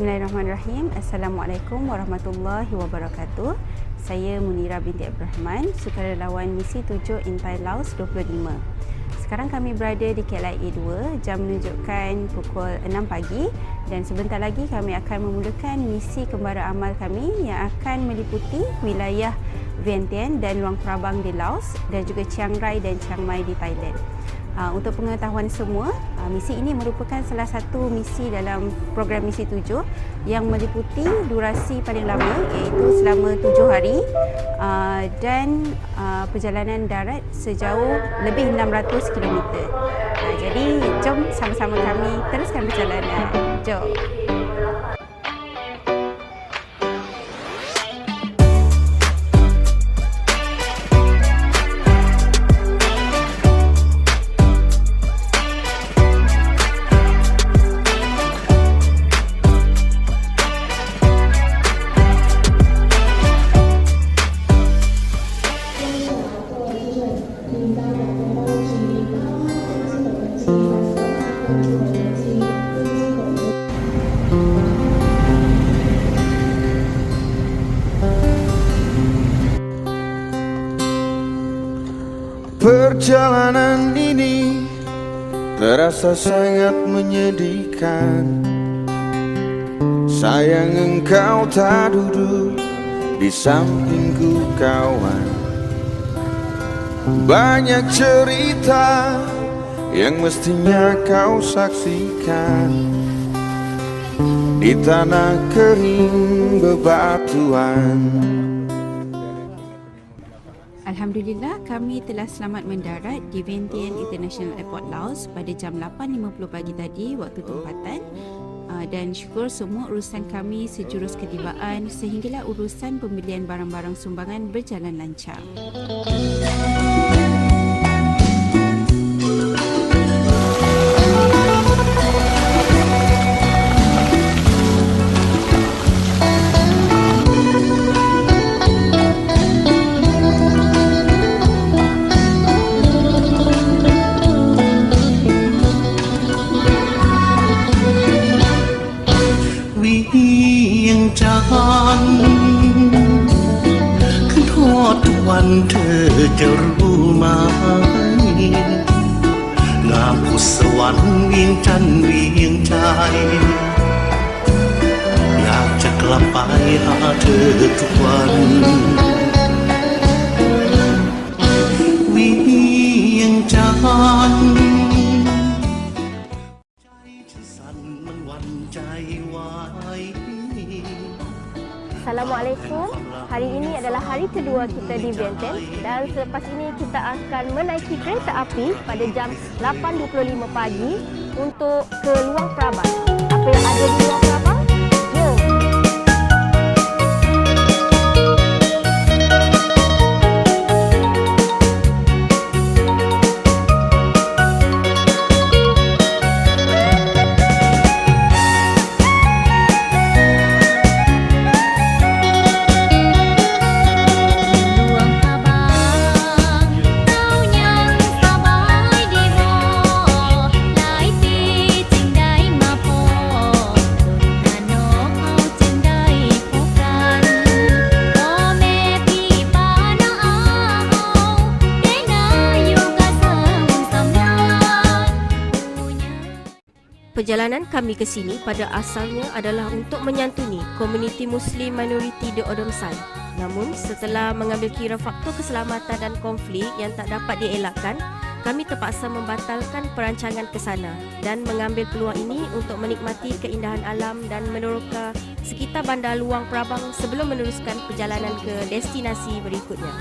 Bismillahirrahmanirrahim. Assalamualaikum warahmatullahi wabarakatuh. Saya Munira binti Abdurrahman, sukarelawan misi 7 Intai Laos 25. Sekarang kami berada di KLIA 2, jam menunjukkan pukul 6 pagi dan sebentar lagi kami akan memulakan misi kembara amal kami yang akan meliputi wilayah Vientiane dan Luang Prabang di Laos dan juga Chiang Rai dan Chiang Mai di Thailand. Untuk pengetahuan semua, misi ini merupakan salah satu misi dalam program misi 7 yang meliputi durasi paling lama iaitu selama 7 hari dan perjalanan darat sejauh lebih 600 km. Jadi jom sama-sama kami teruskan perjalanan. Jom. Perjalanan ini terasa sangat menyedihkan. Sayang engkau tak duduk di sampingku kawan. Banyak cerita yang mestinya kau saksikan di tanah kering bebatuan. Alhamdulillah, kami telah selamat mendarat di Vientiane International Airport Laos pada jam 8.50 pagi tadi waktu tempatan. Dan syukur semua urusan kami sejurus ketibaan sehinggalah urusan pembelian barang-barang sumbangan berjalan lancar.ขึ้นทอดทุกวันเธอจะรู้ไหมงามพุทธสวรรค์เวียงจันทร์เวียงใจอยากจะกลับไปหาเธอทุกวันเวียงจันทร์ใจฉันสั่นมันหวั่นใจไหวAssalamualaikum. Hari ini adalah hari kedua kita di Vientiane dan selepas ini kita akan menaiki kereta api pada jam 8.25 pagi untuk ke Luang Prabang. Apa yang ada di Luang Prabang? Jom! Perjalanan kami ke sini pada asalnya adalah untuk menyantuni komuniti Muslim minoriti di Odomsai. Namun, setelah mengambil kira faktor keselamatan dan konflik yang tak dapat dielakkan, kami terpaksa membatalkan perancangan ke sana dan mengambil peluang ini untuk menikmati keindahan alam dan meneroka sekitar bandar Luang Prabang sebelum meneruskan perjalanan ke destinasi berikutnya.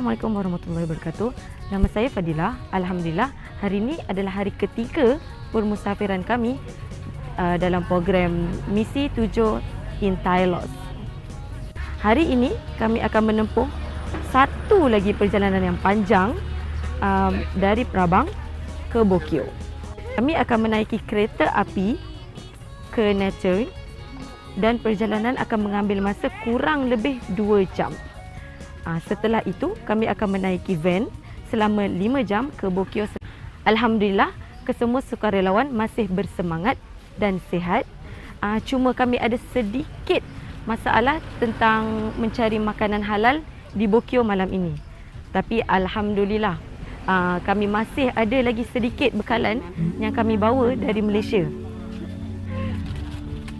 Assalamualaikum warahmatullahi wabarakatuh. Nama saya Fadilah. Alhamdulillah, hari ini adalah hari ketiga permusafiran kami dalam program Misi 7 in Thailand. Hari ini kami akan menempuh satu lagi perjalanan yang panjang dari Prabang ke Bokyo. Kami akan menaiki kereta api ke Nature dan perjalanan akan mengambil masa kurang lebih 2 jam. Setelah itu, kami akan menaiki van selama 5 jam ke Bokyo. Alhamdulillah, kesemua sukarelawan masih bersemangat dan sihat. Cuma kami ada sedikit masalah tentang mencari makanan halal di Bokyo malam ini. Tapi Alhamdulillah, kami masih ada lagi sedikit bekalan yang kami bawa dari Malaysia.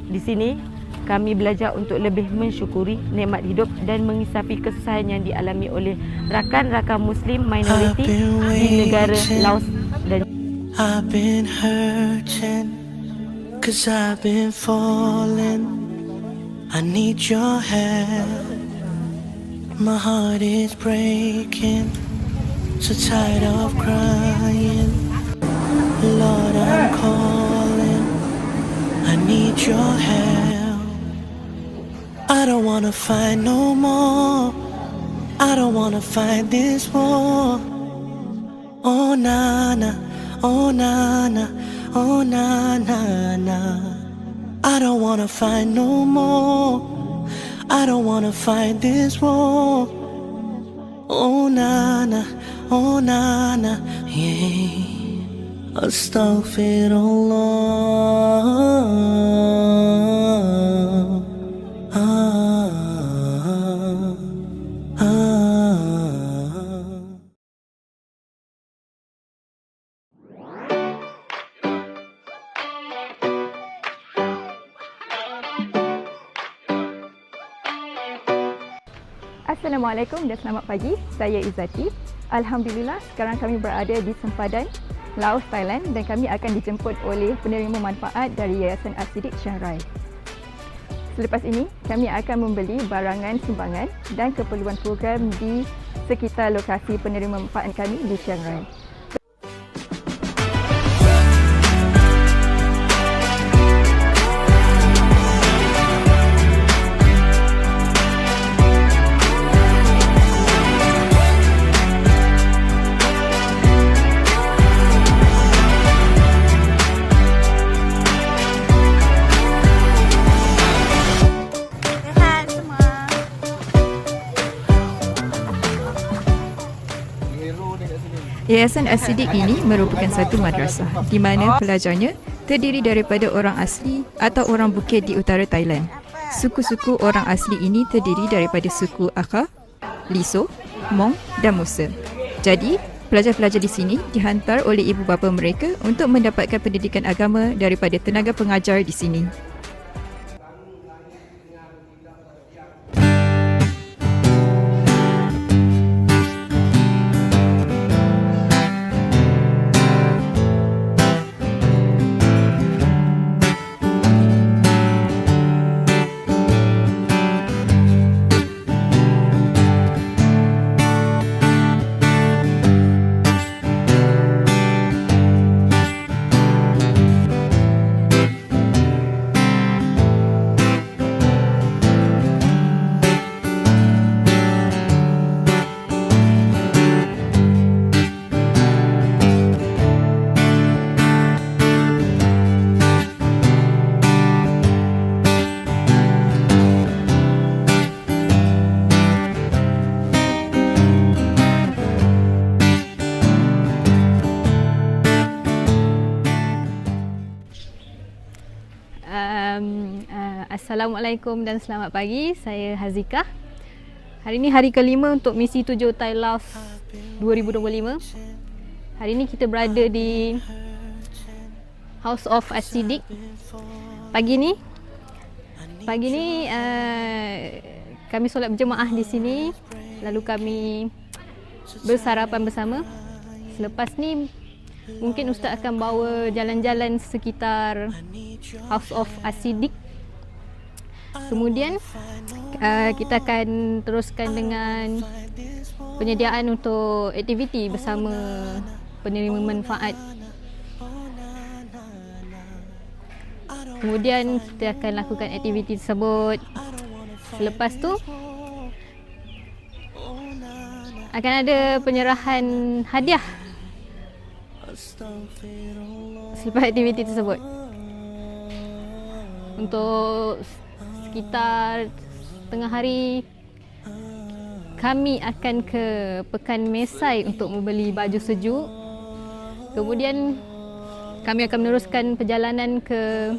Di sini, kami belajar untuk lebih mensyukuri nikmat hidup dan mengisapi kesusahan yang dialami oleh rakan-rakan Muslim minoriti di negara Laos dan I've been hurting, 'cause I've been falling. I need your help. My heart is breaking, so tired of crying. Lord, I'm calling. I need your help. I don't wanna fight no more. I don't wanna fight this war. Oh na na, oh na na, oh na na na. I don't wanna fight no more. I don't wanna fight this war. Oh na na, oh na na, yeah. Astaghfirullah. Assalamualaikum dan selamat pagi. Saya Izzati. Alhamdulillah, sekarang kami berada di sempadan Laos, Thailand dan kami akan dijemput oleh penerima manfaat dari Yayasan As-Siddiq Chiang Rai. Selepas ini, kami akan membeli barangan sumbangan dan keperluan program di sekitar lokasi penerima manfaat kami di Chiang Rai. Yayasan As-Siddiq ini merupakan satu madrasah di mana pelajarnya terdiri daripada orang asli atau orang Bukit di utara Thailand. Suku-suku orang asli ini terdiri daripada suku Akha, Liso, Hmong dan Musa. Jadi, pelajar-pelajar di sini dihantar oleh ibu bapa mereka untuk mendapatkan pendidikan agama daripada tenaga pengajar di sini. Assalamualaikum dan selamat pagi. Saya Hazika. Hari ini hari kelima untuk Misi 7 Thai Laos 2025. Hari ini kita berada di House of As-Siddiq. Pagi ni kami solat berjemaah di sini. Lalu kami bersarapan bersama. Selepas ni mungkin Ustaz akan bawa jalan-jalan sekitar House of As-Siddiq. Kemudian kita akan teruskan dengan penyediaan untuk aktiviti bersama penerima manfaat. Kemudian kita akan lakukan aktiviti tersebut. Selepas tu akan ada penyerahan hadiah selepas aktiviti tersebut. Untuk sekitar tengah hari kami akan ke Pekan Mesai untuk membeli baju sejuk. Kemudian kami akan meneruskan perjalanan ke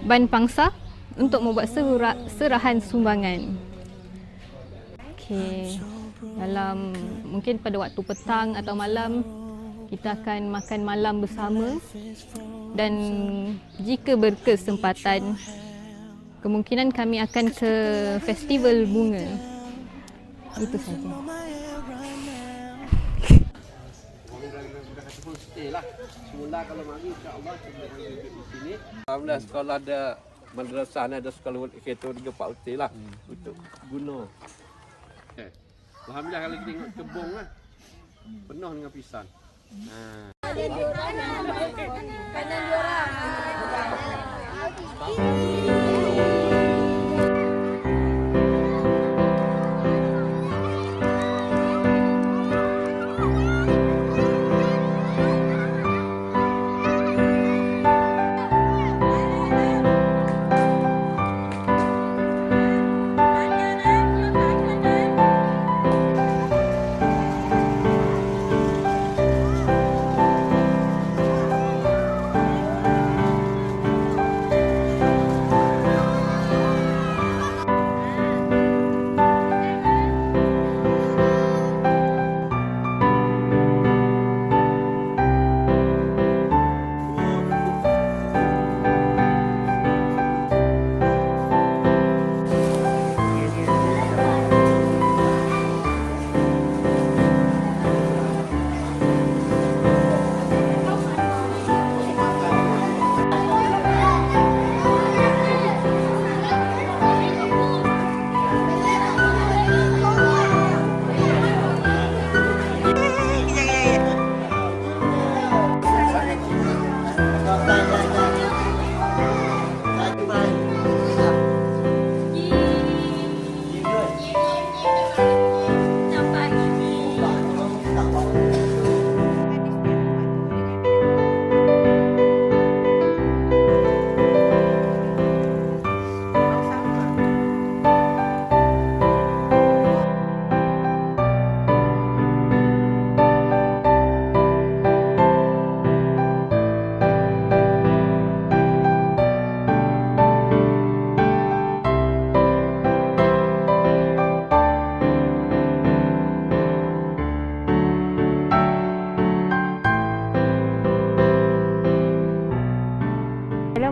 Ban Pangsa untuk membuat serahan sumbangan. Okey, dalam mungkin pada waktu petang atau malam kita akan makan malam bersama, dan jika berkesempatan kemungkinan kami akan ke festival bunga. Itu saja. Semula kalau mari insya-Allah kita duduk di sini. Alhamdulillah sekolah ada madrasah, ada sekolah kereta 3-4 hotel lah untuk guna. Alhamdulillah kalau kita tengok kebun lah penuh dengan pisang.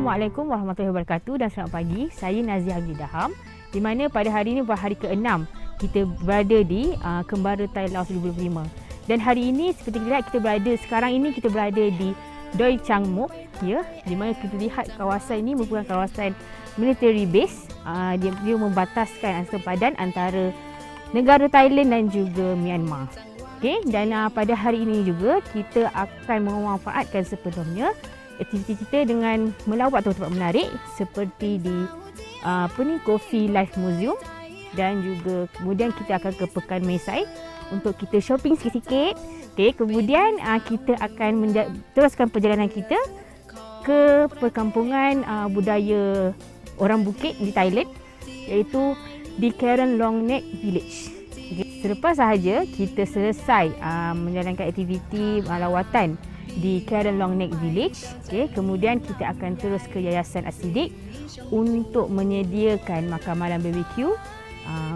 Assalamualaikum warahmatullahi wabarakatuh dan selamat pagi. Saya Nazia Hidaham, di mana pada hari ini hari ke-6 kita berada di Kembara Thai Laos 2025. Dan hari ini seperti kita lihat sekarang ini kita berada di Doi Chang Mok, ya, di mana kita lihat kawasan ini merupakan kawasan military base. Dia membataskan sempadan antara negara Thailand dan juga Myanmar. Okey, dan pada hari ini juga kita akan memanfaatkan sepenuhnya aktiviti kita dengan melawat tempat-tempat menarik seperti di Coffee Life Museum, dan juga kemudian kita akan ke Pekan Mesai untuk kita shopping sikit-sikit. Okay, kemudian kita akan teruskan perjalanan kita ke perkampungan budaya orang bukit di Thailand, iaitu di Karen Long Neck Village. Okay. Selepas sahaja kita selesai menjalankan aktiviti lawatan di Karen Long Neck Village, okay, kemudian kita akan terus ke Yayasan As-Siddiq untuk menyediakan makan malam BBQ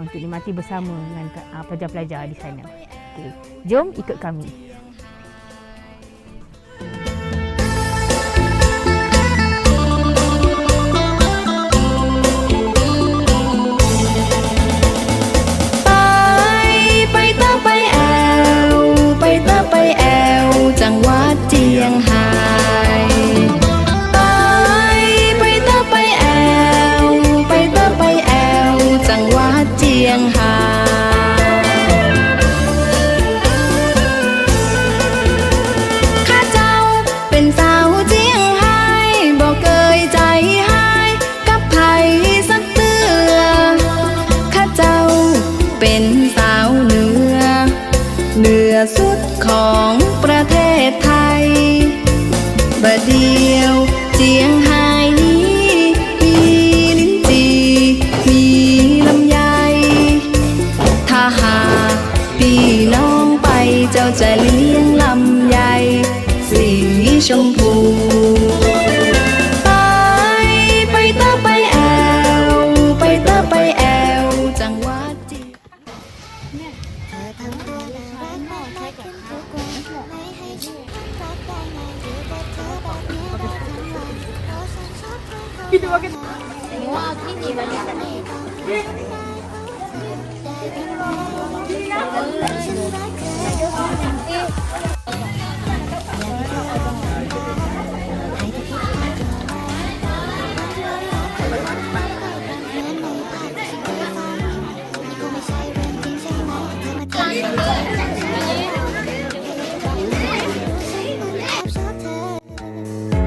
untuk dinikmati bersama dengan pelajar-pelajar di sana. Okay. Jom ikut kami. บะเดียวเจียงไฮ้มีลิ้นจีมีลำไยถ้าหากพี่น้องไปเจ้าจะเลี้ยงลำไยสีชมพูไปเตอไปแอวไปเตอไปแอวจังหวัดจี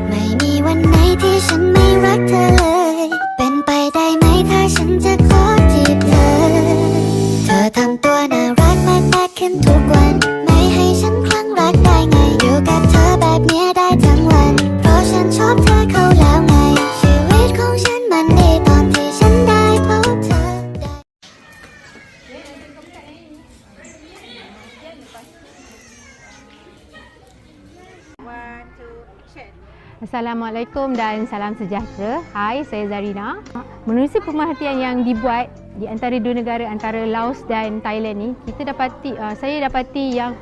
ไม่มีวันไหนที่ฉันไม่รักเธอเลย เป็นไปได้ไหมถ้าฉันจะขอจีบเธอ เธอทำตัวน่ารักมากขึ้นทุกวัน ไม่ให้ฉันคลั่งรักได้ไง อยู่กับเธอแบบเนี้ยได้ทั้งวัน เพราะฉันชอบเธอเขาแล้วไง ชีวิตของฉันมันดีตอนที่ฉันได้พบเธอ Assalamualaikum dan salam sejahtera. Hai, saya Zarina. Menerusi pemerhatian yang dibuat di antara dua negara, antara Laos dan Thailand ni, saya dapati yang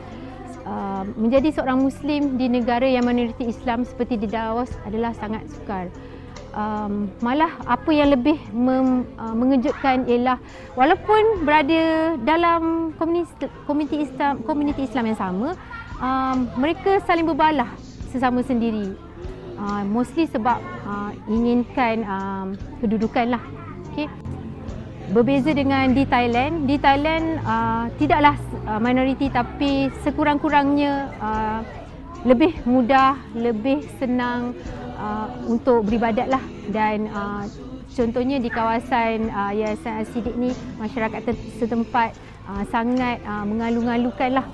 menjadi seorang Muslim di negara yang minoriti Islam seperti di Laos adalah sangat sukar. Malah apa yang lebih mengejutkan ialah walaupun berada dalam komuniti Islam yang sama, mereka saling berbalah sesama sendiri. Mostly sebab inginkan kedudukan lah. Okay. Berbeza dengan di Thailand tidaklah minoriti tapi sekurang-kurangnya lebih mudah, lebih senang untuk beribadat lah. Dan contohnya di kawasan Yayasan Al-Siddiq ni, masyarakat setempat sangat mengalu-ngalukan lah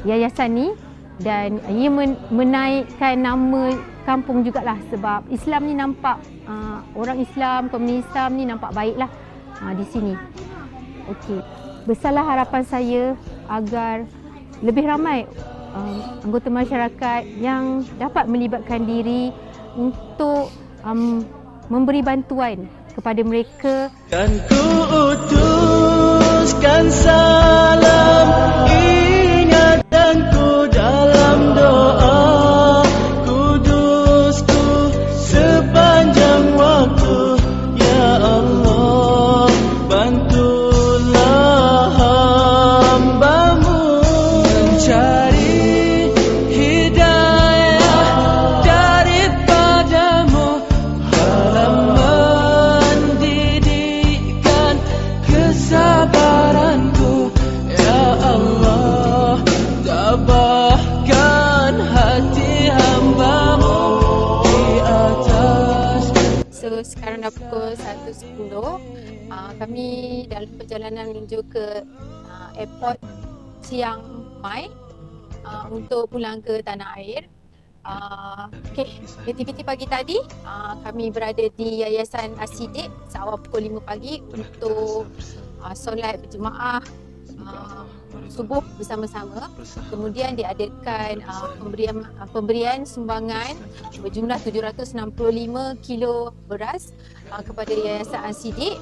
yayasan ni. Dan ia menaikkan nama kampung jugalah sebab Islam ni nampak orang Islam, komunis Islam ni nampak baiklah di sini. Okey. Besarlah harapan saya agar lebih ramai anggota masyarakat yang dapat melibatkan diri untuk memberi bantuan kepada mereka. Kan ku utuskan salam ingatanku dalam doa, kudusku sepanjang waktu. Ya Allah, bantulah hamba-Mu mencari hidayah daripadamu, dalam mendidikkan kesabaranku. Ya Allah, tabahkan hati hamba-Mu di atas. So sekarang dah pukul 1.10. Kami dalam perjalanan menuju ke airport Chiang Mai untuk pulang ke tanah air. Okay, aktiviti pagi tadi kami berada di Yayasan Al-Siddiq seawal pukul 5 pagi untuk solat berjemaah subuh bersama-sama. Kemudian diadakan pemberian sumbangan berjumlah 765 kilo beras kepada Yayasan Al-Siddiq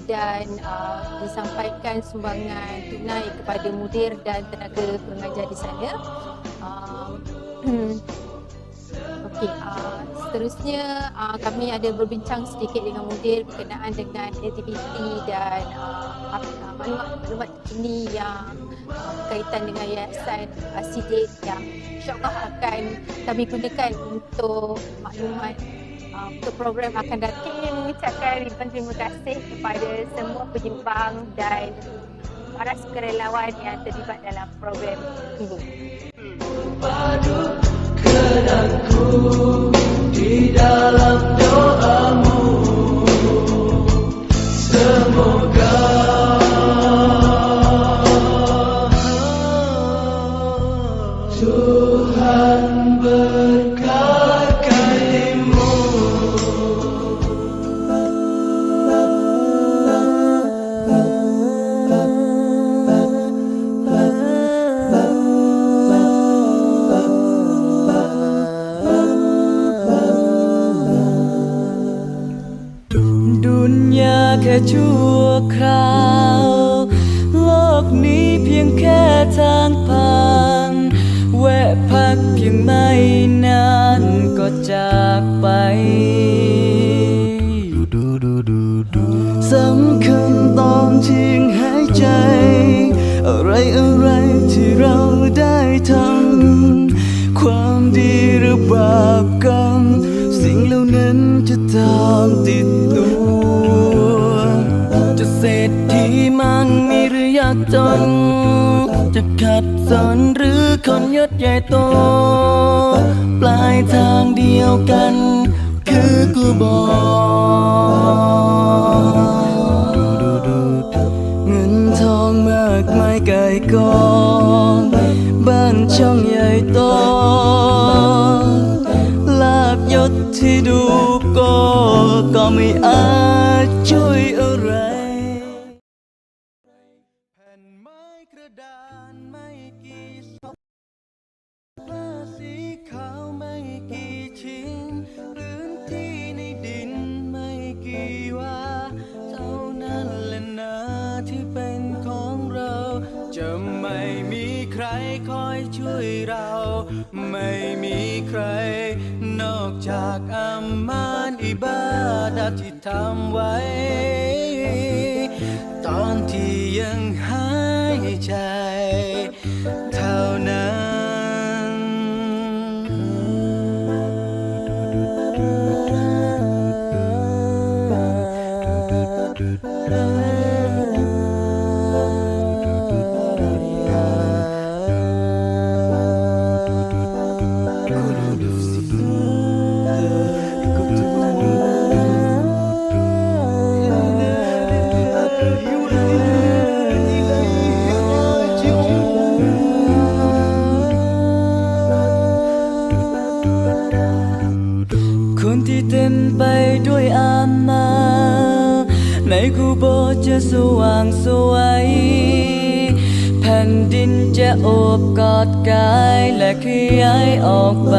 dan disampaikan sumbangan tunai kepada mudir dan tenaga pengajar di sana. Okey, seterusnya kami ada berbincang sedikit dengan mudir berkenaan dengan aktiviti dan maklumat terkini yang berkaitan dengan Yayasan Al-Siddiq yang insyaAllah akan kami gunakan untuk maklumat untuk program akan datang. Kami mengucapkan ribuan terima kasih kepada semua penyumbang dan para sukarelawan yang terlibat dalam program ini. Padu kenanku di dalam doamu, semoga Tuhan Tuhan berkatimu. Dunia แค่ชั่วคราวโลกนี้เพียงแค่ทางผ่านแวะพักเพียงไม่นานก็จากไปสำคัญตอนที่ยังหายใจอะไรที่เราได้ทำความดีหรือบาปกรรมสิ่งเหล่านั้นจะตามติดตัวจะเศรษฐีมั่งมีหรือยากจนจะขัดสนหรือคนยศใหญ่โตปลายทางเดียวกันคือกูบอกเงินทองมากมายไก่กองบ้านช่องใหญ่โตลาบยศที่ดูก็ไม่อาจช่วยอะไรแผ่นไม้กระดานไม่กี่ศพผ้าสีขาวไม่กี่ชิ้นพื้นที่ในดินไม่กี่วาเท่านั้นแหละนะที่เป็นของเราจะไม่มีใครคอยช่วยเราไม่มีใครนอกจากอามันอิบาดะห์ที่ทำไว้ตอนที่ยังหายใจเท่านั้น คนที่เต็มไปด้วยอามาในคูโบจะสว่างสวยแผ่นดินจะโอบกอดกายและขยายออกไป